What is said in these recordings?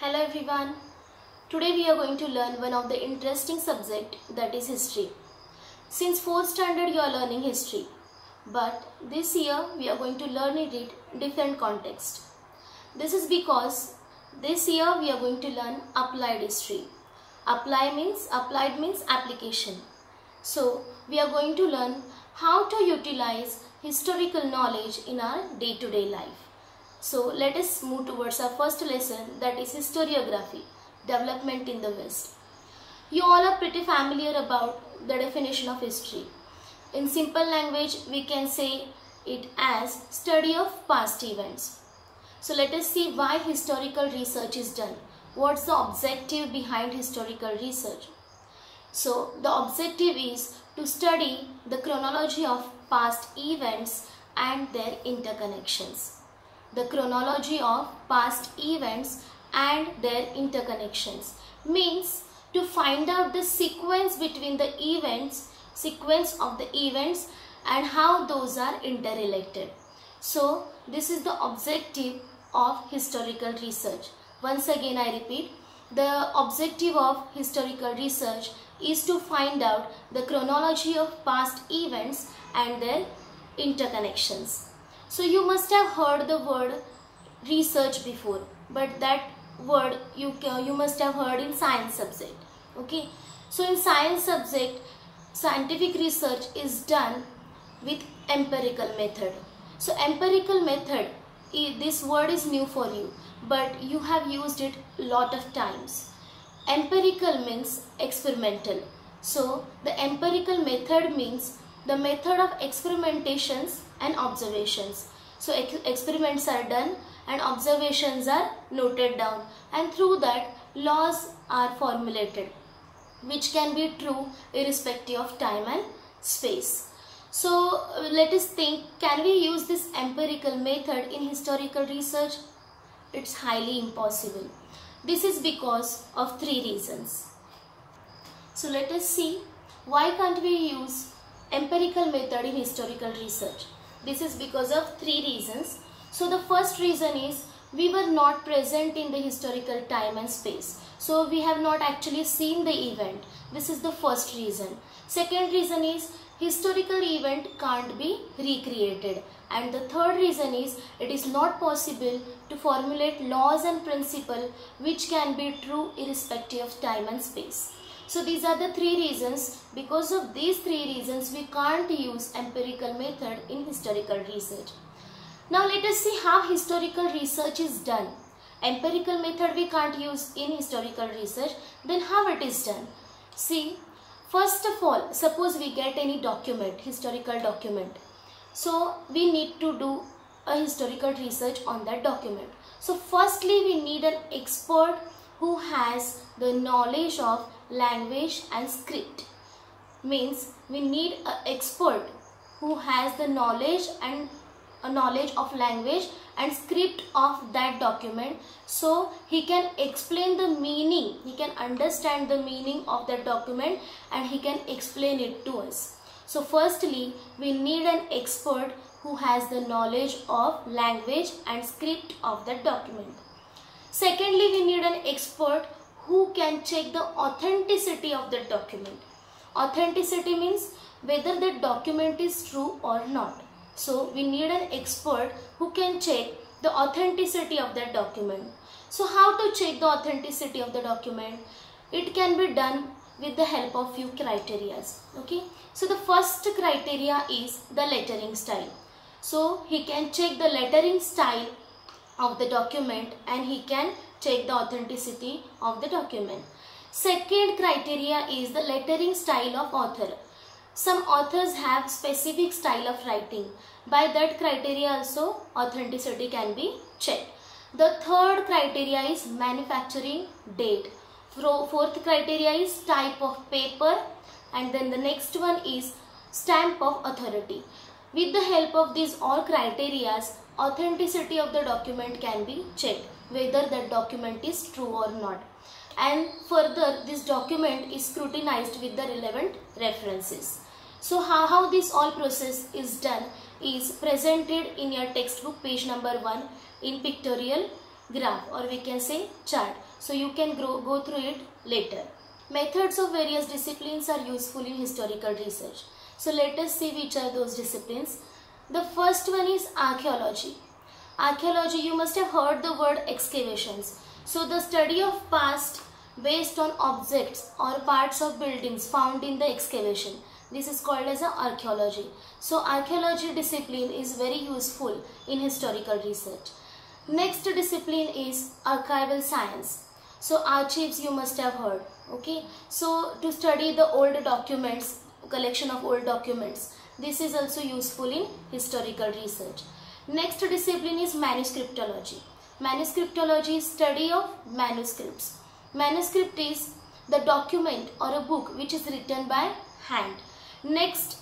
Hello everyone. Today we are going to learn one of the interesting subject, that is history. Since 4th standard you are learning history, but this year we are going to learn it in different context. This is because this year we are going to learn applied history. Applied means application. So we are going to learn how to utilize historical knowledge in our day-to-day life. So let us move towards our first lesson, that is historiography, development in the West. You all are pretty familiar about the definition of history. In simple language, we can say it as study of past events. So let us see why historical research is done. What's the objective behind historical research? So the objective is to study the chronology of past events and their interconnections. The chronology of past events and their interconnections means to find out the sequence between the events, and how those are interrelated. So this is the objective of historical research. Once again I repeat, the objective of historical research is to find out the chronology of past events and their interconnections. So you must have heard the word research before, but that word you must have heard in science subject. Okay, so in science subject, scientific research is done with empirical method. So empirical method, this word is new for you, but you have used it lot of times. Empirical means experimental. So the empirical method means the method of experimentations and observations. So experiments are done and observations are noted down, and through that laws are formulated which can be true irrespective of time and space. So let us think, can we use this empirical method in historical research? It's highly impossible. This is because of 3 reasons. So let us see why can't we use empirical method in historical research. This is because of 3 reasons. So the first reason is we were not present in the historical time and space. So we have not actually seen the event. This is the first reason. Second reason is historical event can't be recreated. And the third reason is it is not possible to formulate laws and principles which can be true irrespective of time and space. So these are the 3 reasons. Because of these 3 reasons, we can't use empirical method in historical research. Now let us see how historical research is done. Empirical method we can't use in historical research. Then how it is done? See, first of all, suppose we get any document, historical document. So we need to do a historical research on that document. So firstly we need an expert who has the knowledge of language and script. Means we need an expert who has the knowledge of language and script of that document, so he can explain the meaning, he can understand the meaning of that document and he can explain it to us. So firstly we need an expert who has the knowledge of language and script of that document. Secondly, we need an expert who can check the authenticity of the document. Authenticity means whether the document is true or not. So we need an expert who can check the authenticity of that document. So how to check the authenticity of the document? It can be done with the help of few criteria. Okay. So the first criteria is the lettering style. So he can check the lettering style of the document and he can check the authenticity of the document. Second criteria is the lettering style of author. Some authors have specific style of writing. By that criteria also authenticity can be checked. The third criteria is manufacturing date. Fourth criteria is type of paper, and then the next one is stamp of authority. With the help of these all criteria, authenticity of the document can be checked, whether that document is true or not. And further, this document is scrutinized with the relevant references. So how this all process is done is presented in your textbook page number 1 in pictorial graph, or we can say chart. So you can go through it later. Methods of various disciplines are useful in historical research. So let us see which are those disciplines. The first one is archaeology. Archaeology, you must have heard the word excavations. So the study of past based on objects or parts of buildings found in the excavation. This is called as archaeology. So archaeology discipline is very useful in historical research. Next discipline is archival science. So archives you must have heard. Okay. So to study the old documents, collection of old documents. This is also useful in historical research. Next discipline is manuscriptology. Manuscriptology is study of manuscripts. Manuscript is the document or a book which is written by hand. Next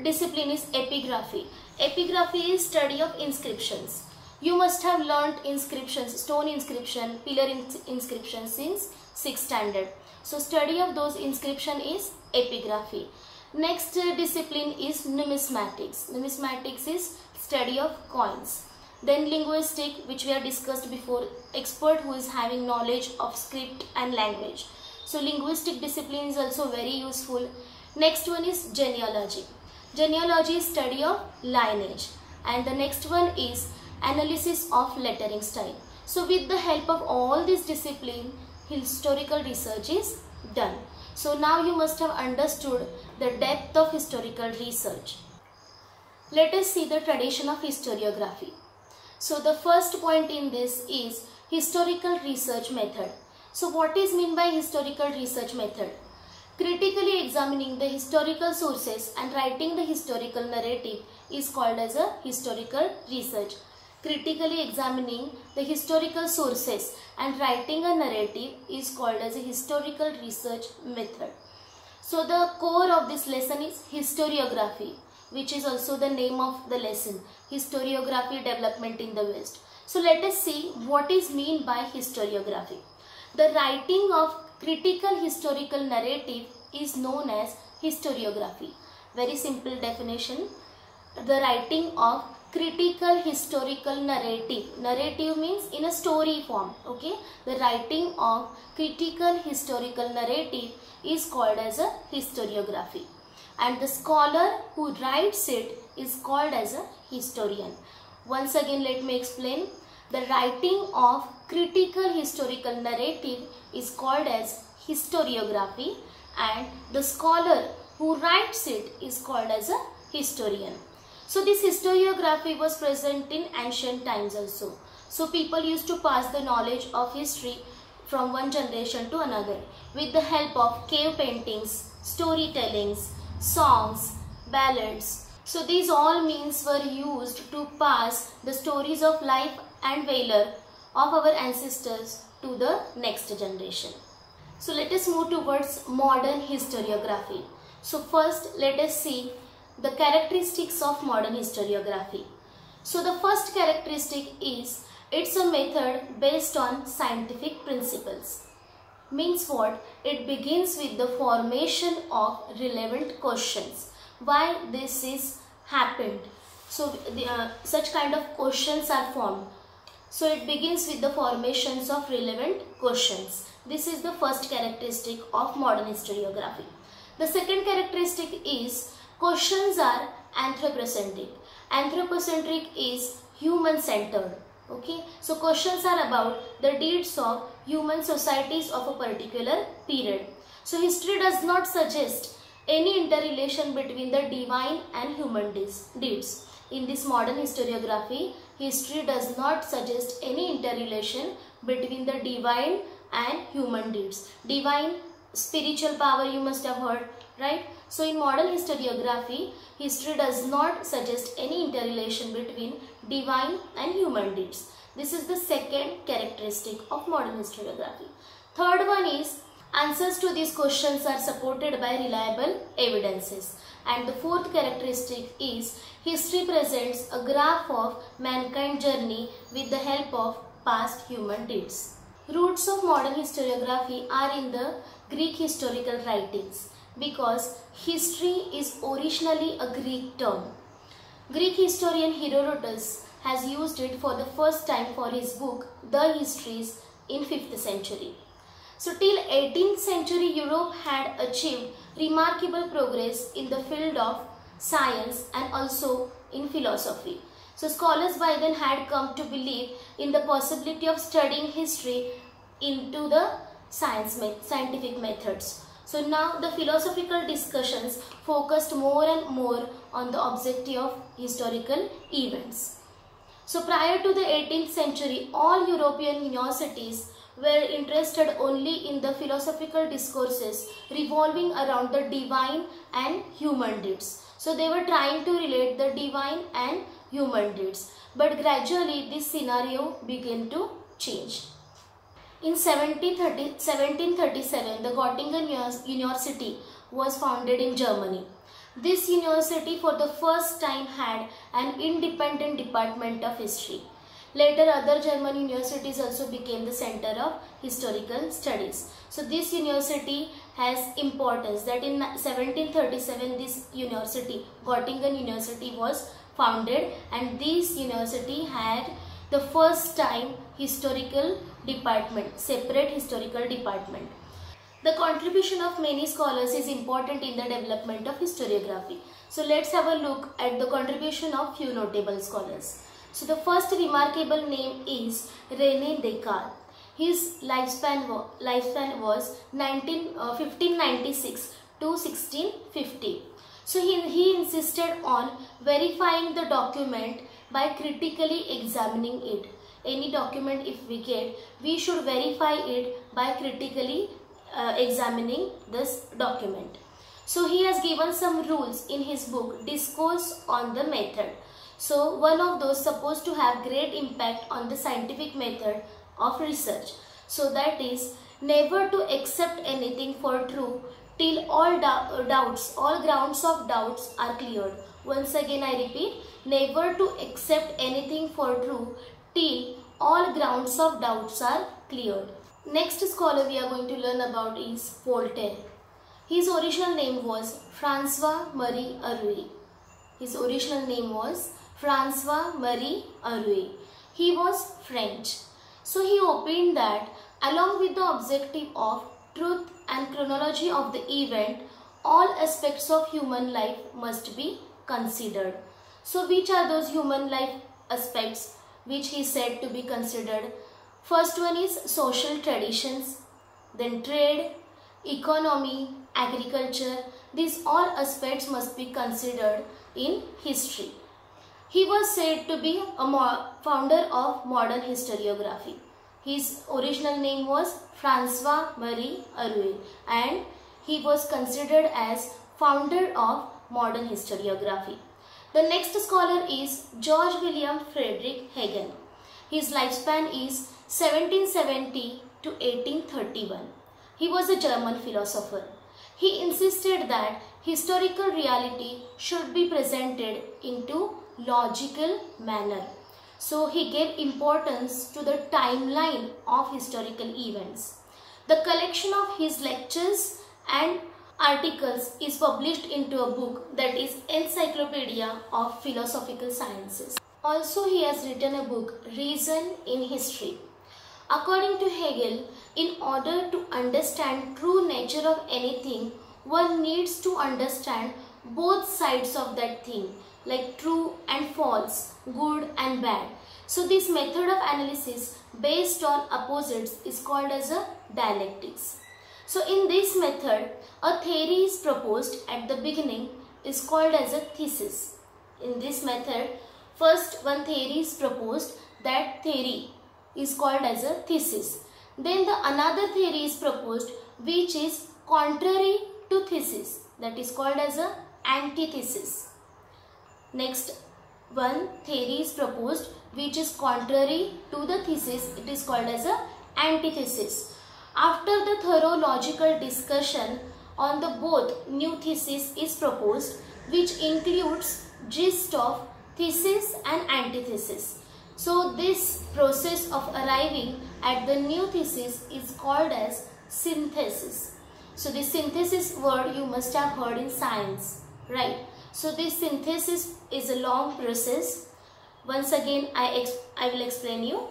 discipline is epigraphy. Epigraphy is study of inscriptions. You must have learnt inscriptions, stone inscription, pillar inscription since 6th standard. So study of those inscription is epigraphy. Next discipline is numismatics. Numismatics is study of coins. Then linguistic, which we have discussed before, expert who is having knowledge of script and language. So linguistic discipline is also very useful. Next one is genealogy. Genealogy is study of lineage. And the next one is analysis of lettering style. So with the help of all these disciplines, historical research is done. So now you must have understood the depth of historical research. Let us see the tradition of historiography. So the first point in this is historical research method. So what is meant by historical research method? Critically examining the historical sources and writing the historical narrative is called as a historical research. Critically examining the historical sources and writing a narrative is called as a historical research method. So the core of this lesson is historiography, which is also the name of the lesson, historiography development in the West. So let us see what is meant by historiography. The writing of critical historical narrative is known as historiography. Very simple definition. The writing of critical historical narrative. Narrative means in a story form. Okay. The writing of critical historical narrative is called as a historiography. And the scholar who writes it is called as a historian. Once again, let me explain. The writing of critical historical narrative is called as historiography, and the scholar who writes it is called as a historian. So this historiography was present in ancient times also. So people used to pass the knowledge of history from one generation to another with the help of cave paintings, storytellings, songs, ballads. So these all means were used to pass the stories of life and valor of our ancestors to the next generation. So let us move towards modern historiography. So first let us see the characteristics of modern historiography. So the first characteristic is it's a method based on scientific principles. Means what? It begins with the formation of relevant questions. Why this is happened? So such kind of questions are formed. So it begins with the formations of relevant questions. This is the first characteristic of modern historiography. The second characteristic is questions are anthropocentric. Anthropocentric is human-centered. Okay, so questions are about the deeds of human societies of a particular period. So history does not suggest any interrelation between the divine and human deeds. In this modern historiography, history does not suggest any interrelation between the divine and human deeds. Divine, spiritual power you must have heard, right? So in modern historiography, history does not suggest any interrelation between divine and human deeds. This is the second characteristic of modern historiography. Third one is answers to these questions are supported by reliable evidences. And the fourth characteristic is history presents a graph of mankind's journey with the help of past human deeds. Roots of modern historiography are in the Greek historical writings because history is originally a Greek term. Greek historian Herodotus has used it for the first time for his book The Histories in 5th century. So till 18th century, Europe had achieved remarkable progress in the field of science and also in philosophy. So scholars by then had come to believe in the possibility of studying history into the scientific methods. So now the philosophical discussions focused more and more on the objective of historical events. So prior to the 18th century, all European universities were interested only in the philosophical discourses revolving around the divine and human deeds. So they were trying to relate the divine and human deeds. But gradually this scenario began to change. In 1737, the Göttingen University was founded in Germany. This university for the first time had an independent department of history. Later, other German universities also became the center of historical studies. So this university has importance that in 1737 this university, Göttingen University, was founded, and this university had the first time historical department, separate historical department. The contribution of many scholars is important in the development of historiography. So let's have a look at the contribution of few notable scholars. So the first remarkable name is René Descartes. His lifespan was 1596 to 1650. So he insisted on verifying the document by critically examining it. Any document if we get, we should verify it by critically examining this document. So he has given some rules in his book Discourse on the Method. So one of those supposed to have great impact on the scientific method of research. So that is, never to accept anything for true till all grounds of doubts are cleared. Once again I repeat, never to accept anything for true till all grounds of doubts are cleared. Next scholar we are going to learn about is Voltaire. His original name was François-Marie Arouet. His original name was François-Marie Arouet. He was French. So he opined that along with the objective of truth and chronology of the event, all aspects of human life must be considered. So which are those human life aspects which he said to be considered? First one is social traditions, then trade, economy, agriculture. These all aspects must be considered in history. He was said to be a founder of modern historiography. His original name was François-Marie Arouet and he was considered as founder of modern historiography. The next scholar is George William Frederick Hegel. His lifespan is 1770 to 1831. He was a German philosopher. He insisted that historical reality should be presented into logical manner. So he gave importance to the timeline of historical events. The collection of his lectures and articles is published into a book, that is Encyclopedia of Philosophical Sciences. Also he has written a book, Reason in History. According to Hegel, in order to understand true nature of anything, one needs to understand both sides of that thing, like true and false, good and bad. So this method of analysis based on opposites is called as a dialectics. So in this method, a theory is proposed at the beginning is called as a thesis. In this method, first one theory is proposed, that theory is called as a thesis. Then another theory is proposed which is contrary to thesis, that is called as a antithesis. Next one theory is proposed which is contrary to the thesis, it is called as a antithesis. After the thorough logical discussion on the both, new thesis is proposed which includes gist of thesis and antithesis. So this process of arriving at the new thesis is called as synthesis. So this synthesis word you must have heard in science, right? So this synthesis is a long process. Once again I will explain you.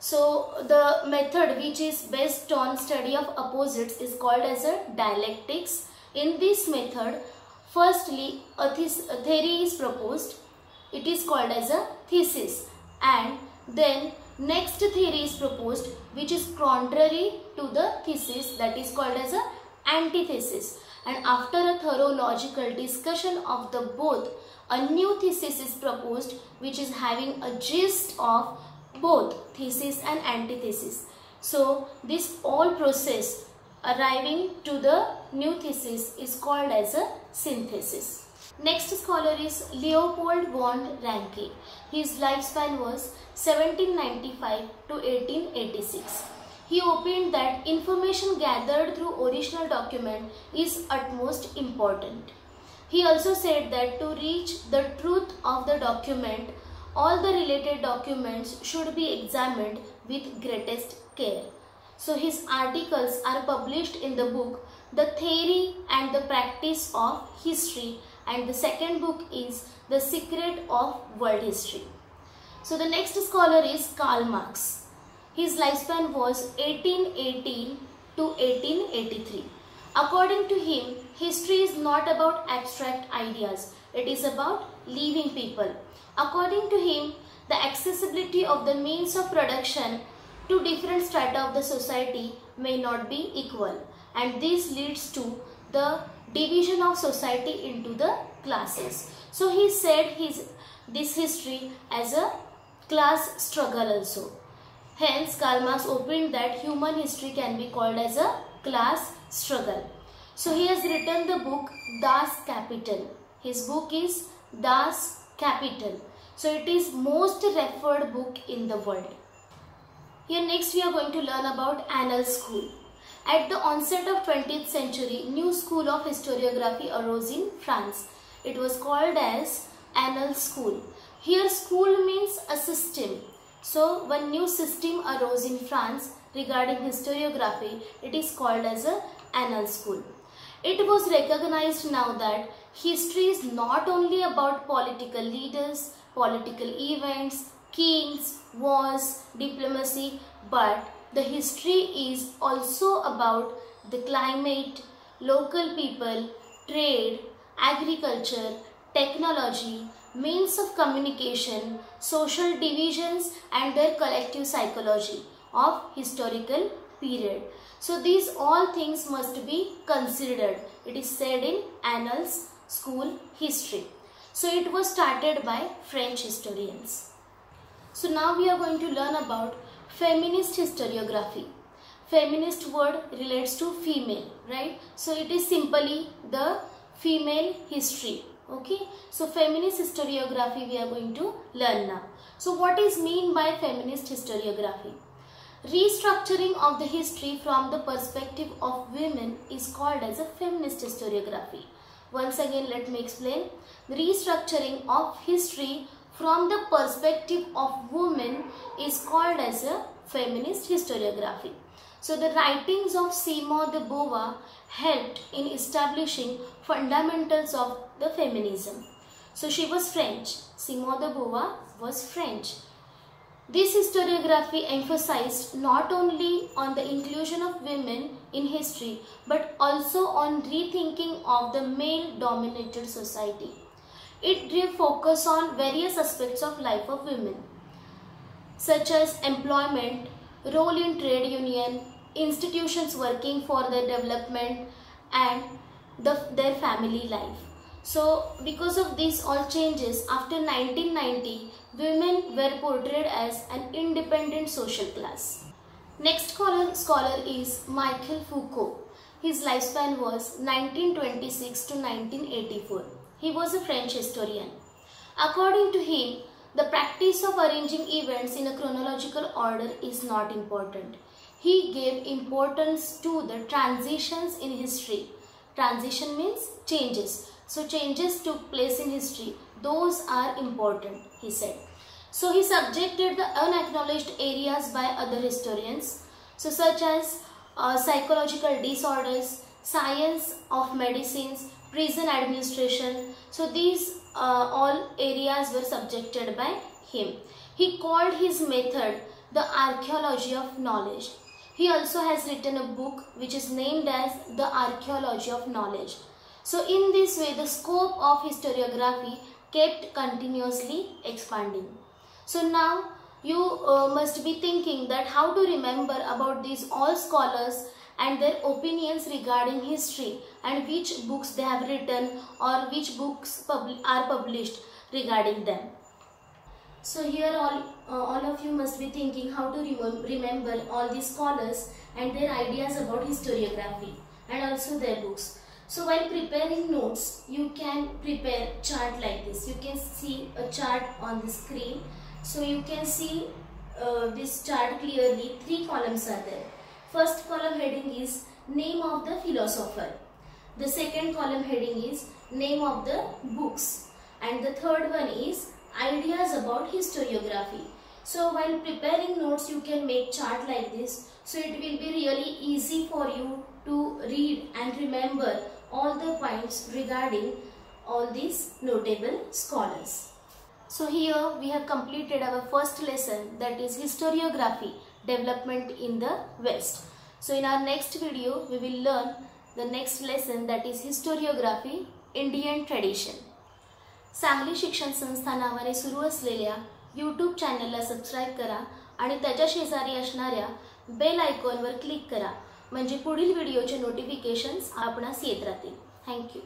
So the method which is based on study of opposites is called as a dialectics. In this method, firstly a theory is proposed. It is called as a thesis, and then next theory is proposed which is contrary to the thesis, that is called as a antithesis. And after a thorough logical discussion of the both, a new thesis is proposed which is having a gist of both thesis and antithesis. So this all process arriving to the new thesis is called as a synthesis. Next scholar is Leopold von Ranke. His lifespan was 1795 to 1886. He opined that information gathered through original document is utmost important. He also said that to reach the truth of the document, all the related documents should be examined with greatest care. So his articles are published in the book The Theory and the Practice of History, and the second book is The Secret of World History. So the next scholar is Karl Marx. His lifespan was 1818 to 1883. According to him, history is not about abstract ideas. It is about living people. According to him, the accessibility of the means of production to different strata of the society may not be equal, and this leads to the division of society into the classes. So he said this history as a class struggle also. Hence, Karl Marx opined that human history can be called as a class struggle. So he has written the book Das Kapital. His book is Das Kapital. So it is most referred book in the world. Here next we are going to learn about Annales School. At the onset of 20th century, new school of historiography arose in France. It was called as Annales School. Here school means a system. So one new system arose in France regarding historiography. It is called as a Annales School. It was recognized now that history is not only about political leaders, political events, kings, wars, diplomacy, but the history is also about the climate, local people, trade, agriculture, technology, means of communication, social divisions and their collective psychology of historical period. So these all things must be considered. It is said in Annales School History. So it was started by French historians. So now we are going to learn about feminist historiography. Feminist word relates to female, right? So it is simply the female history. Okay, so feminist historiography we are going to learn now. So what is mean by feminist historiography? Restructuring of the history from the perspective of women is called as a feminist historiography. Once again, let me explain. Restructuring of history from the perspective of women is called as a feminist historiography. So the writings of Simone de Beauvoir helped in establishing fundamentals of the feminism. So she was French. Simone de Beauvoir was French. This historiography emphasized not only on the inclusion of women in history but also on rethinking of the male-dominated society. It gave focus on various aspects of life of women, such as employment, role in trade union, institutions working for their development, and their family life. So because of these all changes, after 1990, women were portrayed as an independent social class. Next scholar is Michel Foucault. His lifespan was 1926 to 1984. He was a French historian. According to him, the practice of arranging events in a chronological order is not important. He gave importance to the transitions in history. Transition means changes. So changes took place in history. Those are important, he said. So he subjected the unacknowledged areas by other historians, so such as psychological disorders, science of medicines, prison administration. So these all areas were subjected by him. He called his method The Archaeology of Knowledge. He also has written a book which is named as The Archaeology of Knowledge. So in this way, the scope of historiography kept continuously expanding. So now you must be thinking that how to remember about these all scholars and their opinions regarding history and which books they have written or which books are published regarding them. So here all of you must be thinking how to remember all these scholars and their ideas about historiography and also their books. So while preparing notes, you can prepare chart like this. You can see a chart on the screen. So you can see this chart clearly. 3 columns are there. First column heading is name of the philosopher. The second column heading is name of the books. And the third one is ideas about historiography. So while preparing notes, you can make chart like this. So it will be really easy for you to read and remember all the points regarding all these notable scholars. So here we have completed our first lesson, that is historiography, development in the West. So in our next video, we will learn the next lesson, that is historiography, Indian tradition. Sangli शिक्षण संस्था नावाने सुरू असलेल्या YouTube चॅनलला subscribe करा आणि त्याच्या शेजारी असणाऱ्या बेल आयकॉनवर क्लिक करा, म्हणजे पुढील व्हिडिओचे नोटिफिकेशन्स आपणास येत राहतील. थँक्यू.